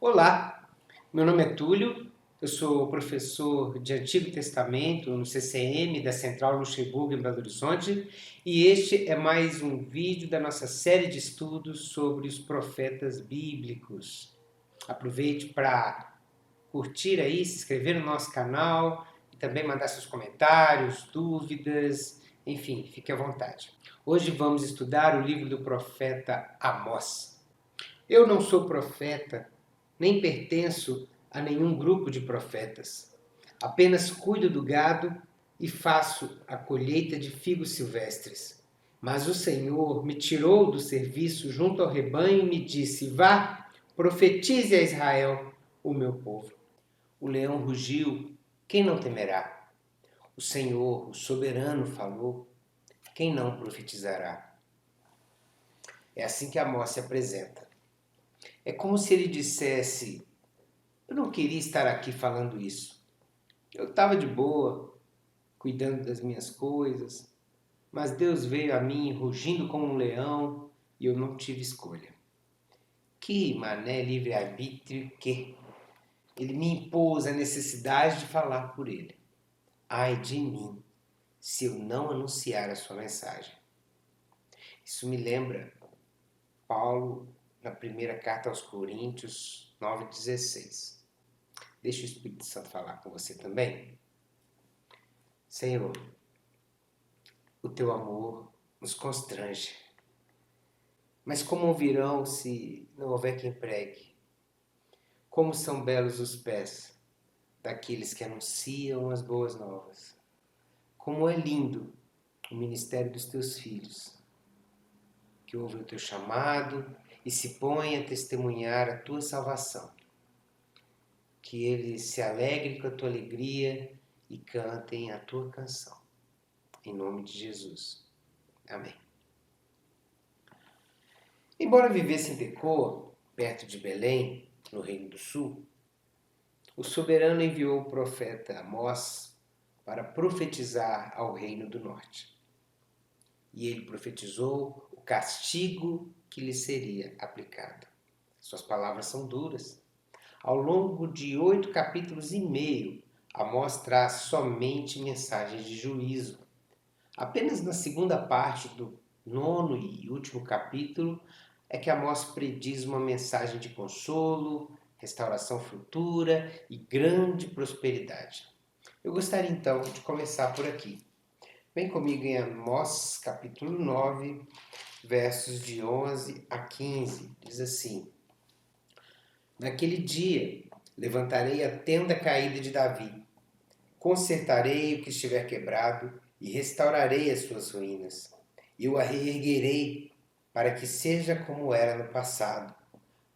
Olá, meu nome é Túlio, eu sou professor de Antigo Testamento no CCM da Central Luxemburgo em Belo Horizonte e este é mais um vídeo da nossa série de estudos sobre os profetas bíblicos. Aproveite para curtir aí, se inscrever no nosso canal e também mandar seus comentários, dúvidas, enfim, fique à vontade. Hoje vamos estudar o livro do profeta Amós. Eu não sou profeta, nem pertenço a nenhum grupo de profetas. Apenas cuido do gado e faço a colheita de figos silvestres. Mas o Senhor me tirou do serviço junto ao rebanho e me disse: vá, profetize a Israel, o meu povo. O leão rugiu, quem não temerá? O Senhor, o soberano, falou, quem não profetizará? É assim que Amós se apresenta. É como se ele dissesse: eu não queria estar aqui falando isso. Eu estava de boa, cuidando das minhas coisas, mas Deus veio a mim rugindo como um leão e eu não tive escolha. Que mané livre-arbítrio que! Ele me impôs a necessidade de falar por ele. Ai de mim, se eu não anunciar a sua mensagem. Isso me lembra Paulo na primeira carta aos Coríntios 9,16. Deixa o Espírito Santo falar com você também. Senhor, o teu amor nos constrange. Mas como ouvirão se não houver quem pregue? Como são belos os pés daqueles que anunciam as boas novas. Como é lindo o ministério dos teus filhos, que ouvem o teu chamado e se põem a testemunhar a tua salvação. Que eles se alegrem com a tua alegria e cantem a tua canção. Em nome de Jesus. Amém. Embora vivesse em Tecoa, perto de Belém, no Reino do Sul, o soberano enviou o profeta Amós para profetizar ao Reino do Norte. E ele profetizou o castigo que lhe seria aplicado. Suas palavras são duras. Ao longo de 8 capítulos e meio, Amós traz somente mensagens de juízo. Apenas na segunda parte do 9º e último capítulo é que Amós prediz uma mensagem de consolo, restauração futura e grande prosperidade. Eu gostaria então de começar por aqui. Vem comigo em Amós, capítulo 9, versos de 11 a 15. Diz assim: naquele dia levantarei a tenda caída de Davi, consertarei o que estiver quebrado e restaurarei as suas ruínas. Eu a reerguerei para que seja como era no passado,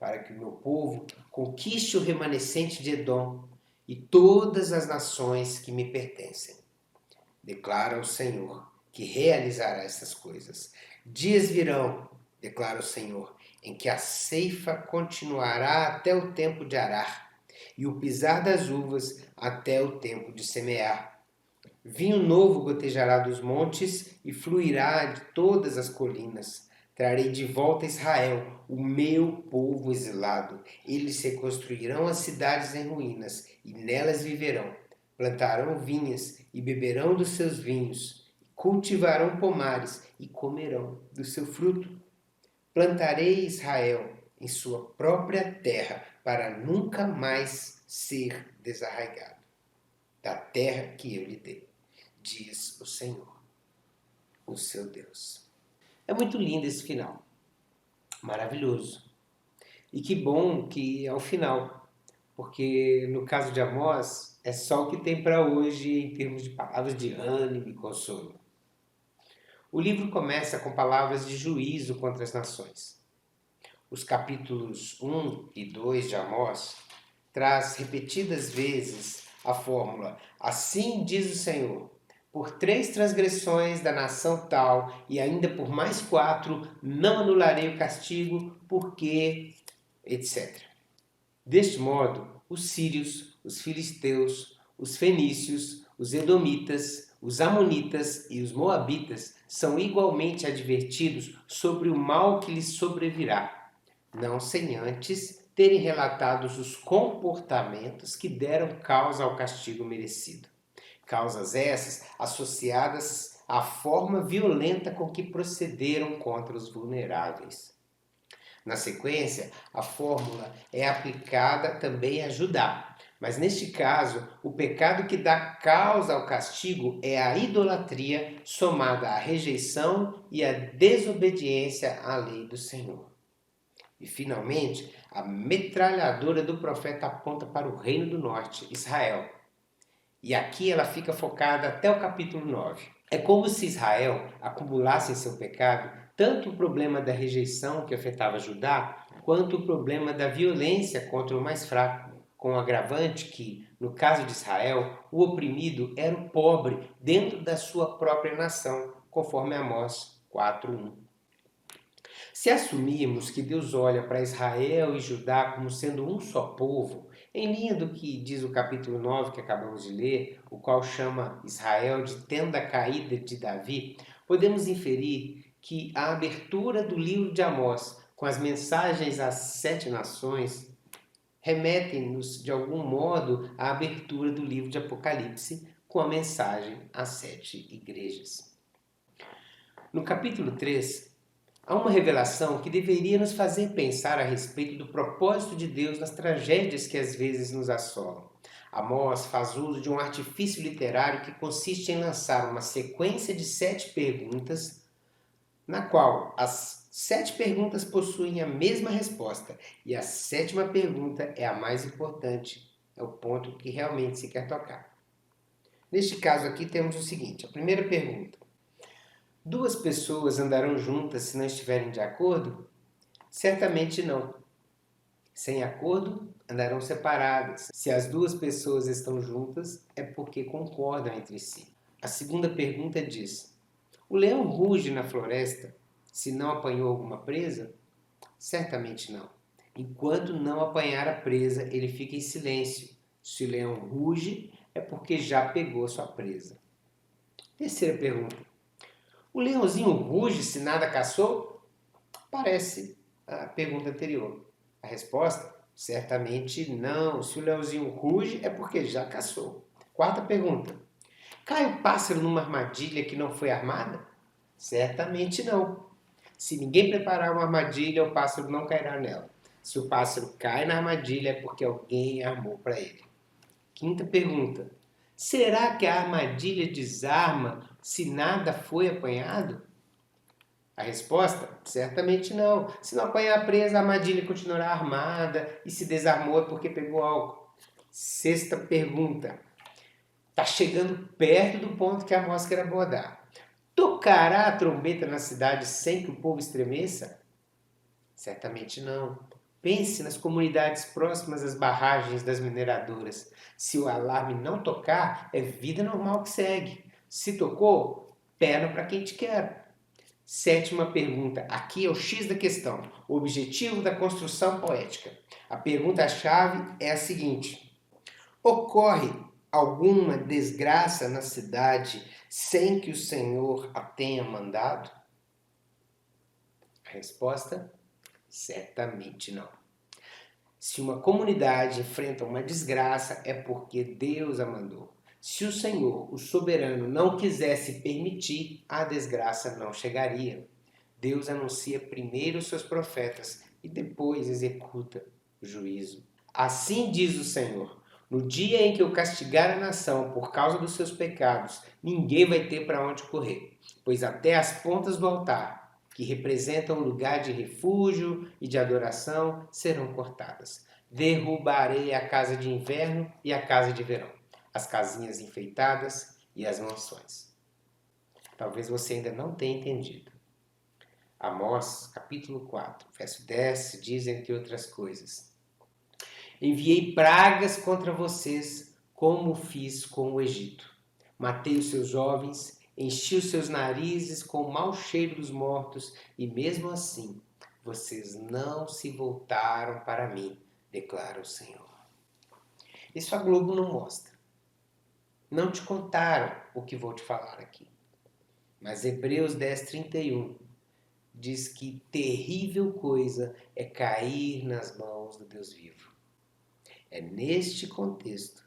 para que o meu povo conquiste o remanescente de Edom e todas as nações que me pertencem. Declara o Senhor, que realizará essas coisas. Dias virão, declara o Senhor, em que a ceifa continuará até o tempo de arar, e o pisar das uvas até o tempo de semear. Vinho novo gotejará dos montes e fluirá de todas as colinas. Trarei de volta a Israel, o meu povo exilado. Eles reconstruirão as cidades em ruínas e nelas viverão. Plantarão vinhas e beberão dos seus vinhos. Cultivarão pomares e comerão do seu fruto. Plantarei Israel em sua própria terra para nunca mais ser desarraigado da terra que eu lhe dei, diz o Senhor, o seu Deus. É muito lindo esse final, maravilhoso. E que bom que é o final, porque no caso de Amós, é só o que tem para hoje em termos de palavras de ânimo e consolo. O livro começa com palavras de juízo contra as nações. Os capítulos 1 e 2 de Amós traz repetidas vezes a fórmula: assim diz o Senhor, por 3 transgressões da nação tal e ainda por mais 4 não anularei o castigo, porque, etc. Deste modo, os sírios, os filisteus, os fenícios, os edomitas, os amonitas e os moabitas são igualmente advertidos sobre o mal que lhes sobrevirá, não sem antes terem relatado os comportamentos que deram causa ao castigo merecido. Causas essas associadas à forma violenta com que procederam contra os vulneráveis. Na sequência, a fórmula é aplicada também a Judá, mas neste caso, o pecado que dá causa ao castigo é a idolatria somada à rejeição e à desobediência à lei do Senhor. E finalmente, a metralhadora do profeta aponta para o reino do norte, Israel. E aqui ela fica focada até o capítulo 9. É como se Israel acumulasse em seu pecado tanto o problema da rejeição que afetava Judá, quanto o problema da violência contra o mais fraco, com o agravante que, no caso de Israel, o oprimido era o pobre dentro da sua própria nação, conforme Amós 4:1. Se assumirmos que Deus olha para Israel e Judá como sendo um só povo, em linha do que diz o capítulo 9 que acabamos de ler, o qual chama Israel de tenda caída de Davi, podemos inferir que a abertura do livro de Amós, com as mensagens às 7 nações, remetem-nos de algum modo à abertura do livro de Apocalipse, com a mensagem às 7 igrejas. No capítulo 3, há uma revelação que deveria nos fazer pensar a respeito do propósito de Deus nas tragédias que às vezes nos assolam. Amós faz uso de um artifício literário que consiste em lançar uma sequência de 7 perguntas, na qual as 7 perguntas possuem a mesma resposta e a 7ª pergunta é a mais importante, é o ponto que realmente se quer tocar. Neste caso aqui temos o seguinte, a primeira pergunta: 2 pessoas andarão juntas se não estiverem de acordo? Certamente não. Sem acordo, andarão separadas. Se as 2 pessoas estão juntas, é porque concordam entre si. A segunda pergunta diz: o leão ruge na floresta se não apanhou alguma presa? Certamente não. Enquanto não apanhar a presa, ele fica em silêncio. Se o leão ruge, é porque já pegou sua presa. Terceira pergunta: o leãozinho ruge se nada caçou? Parece a pergunta anterior. A resposta? Certamente não. Se o leãozinho ruge, é porque já caçou. Quarta pergunta: cai o pássaro numa armadilha que não foi armada? Certamente não. Se ninguém preparar uma armadilha, o pássaro não cairá nela. Se o pássaro cai na armadilha, é porque alguém armou para ele. Quinta pergunta: será que a armadilha desarma se nada foi apanhado? A resposta? Certamente não. Se não apanhar a presa, a armadilha continuará armada e se desarmou é porque pegou algo. Sexta pergunta. Está chegando perto do ponto que a Amós quer abordar. Tocará a trombeta na cidade sem que o povo estremeça? Certamente não. Pense nas comunidades próximas às barragens das mineradoras. Se o alarme não tocar, é vida normal que segue. Se tocou, perna para quem te quer. Sétima pergunta. Aqui é o X da questão. O objetivo da construção poética. A pergunta-chave é a seguinte: ocorre alguma desgraça na cidade sem que o Senhor a tenha mandado? A resposta? Certamente não. Se uma comunidade enfrenta uma desgraça, é porque Deus a mandou. Se o Senhor, o soberano, não quisesse permitir, a desgraça não chegaria. Deus anuncia primeiro os seus profetas e depois executa o juízo. Assim diz o Senhor: no dia em que eu castigar a nação por causa dos seus pecados, ninguém vai ter para onde correr, pois até as pontas do altar, que representam um lugar de refúgio e de adoração, serão cortadas. Derrubarei a casa de inverno e a casa de verão, as casinhas enfeitadas e as mansões. Talvez você ainda não tenha entendido. Amós, capítulo 4, verso 10, diz, entre outras coisas: enviei pragas contra vocês, como fiz com o Egito. Matei os seus jovens, enchi os seus narizes com o mau cheiro dos mortos, e mesmo assim vocês não se voltaram para mim, declara o Senhor. Isso a Globo não mostra. Não te contaram o que vou te falar aqui. Mas Hebreus 10:31 diz que terrível coisa é cair nas mãos do Deus vivo. É neste contexto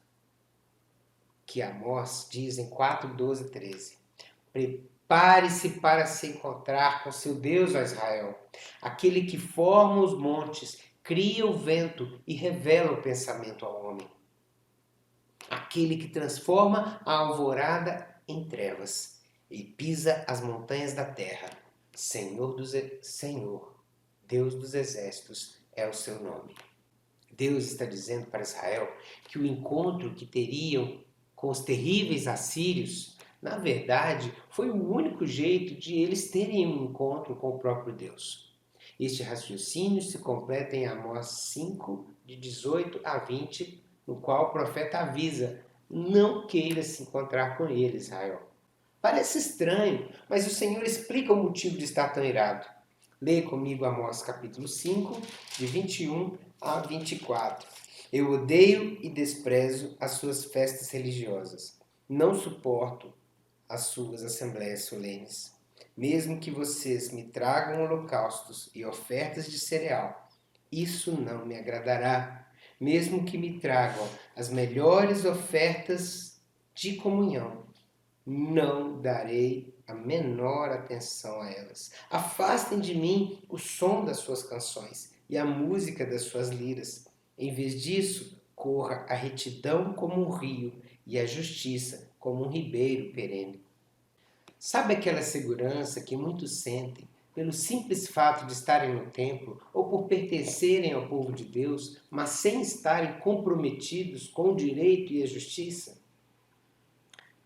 que Amós diz em 4, 12, 13: prepare-se para se encontrar com seu Deus, ó Israel, aquele que forma os montes, cria o vento e revela o pensamento ao homem, aquele que transforma a alvorada em trevas e pisa as montanhas da terra. Senhor, Deus dos exércitos é o seu nome. Deus está dizendo para Israel que o encontro que teriam com os terríveis assírios, na verdade, foi o único jeito de eles terem um encontro com o próprio Deus. Este raciocínio se completa em Amós 5, de 18 a 20, no qual o profeta avisa: não queira se encontrar com ele, Israel. Parece estranho, mas o Senhor explica o motivo de estar tão irado. Leia comigo Amós capítulo 5, de 21 a 24. Eu odeio e desprezo as suas festas religiosas. Não suporto as suas assembleias solenes. Mesmo que vocês me tragam holocaustos e ofertas de cereal, isso não me agradará. Mesmo que me tragam as melhores ofertas de comunhão, não darei a menor atenção a elas. Afastem de mim o som das suas canções e a música das suas liras. Em vez disso, corra a retidão como um rio e a justiça como um ribeiro perene. Sabe aquela segurança que muitos sentem pelo simples fato de estarem no templo ou por pertencerem ao povo de Deus, mas sem estarem comprometidos com o direito e a justiça?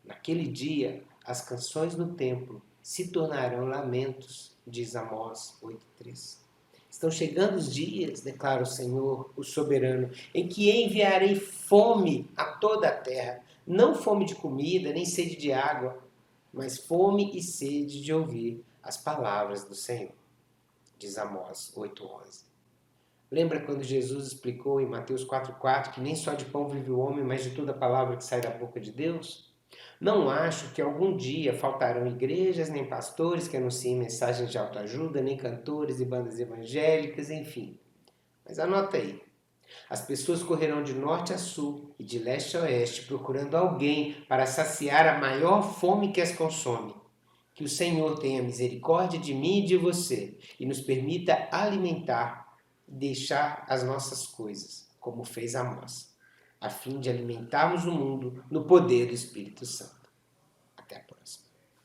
Naquele dia, as canções no templo se tornarão lamentos, diz Amós 8,3. Estão chegando os dias, declara o Senhor, o soberano, em que enviarei fome a toda a terra, não fome de comida, nem sede de água, mas fome e sede de ouvir as palavras do Senhor, diz Amós 8,11. Lembra quando Jesus explicou em Mateus 4,4 que nem só de pão vive o homem, mas de toda palavra que sai da boca de Deus? Não acho que algum dia faltarão igrejas, nem pastores que anunciem mensagens de autoajuda, nem cantores e bandas evangélicas, enfim. Mas anota aí. As pessoas correrão de norte a sul e de leste a oeste procurando alguém para saciar a maior fome que as consome. Que o Senhor tenha misericórdia de mim e de você e nos permita alimentar e deixar as nossas coisas, como fez Amós, a fim de alimentarmos o mundo no poder do Espírito Santo.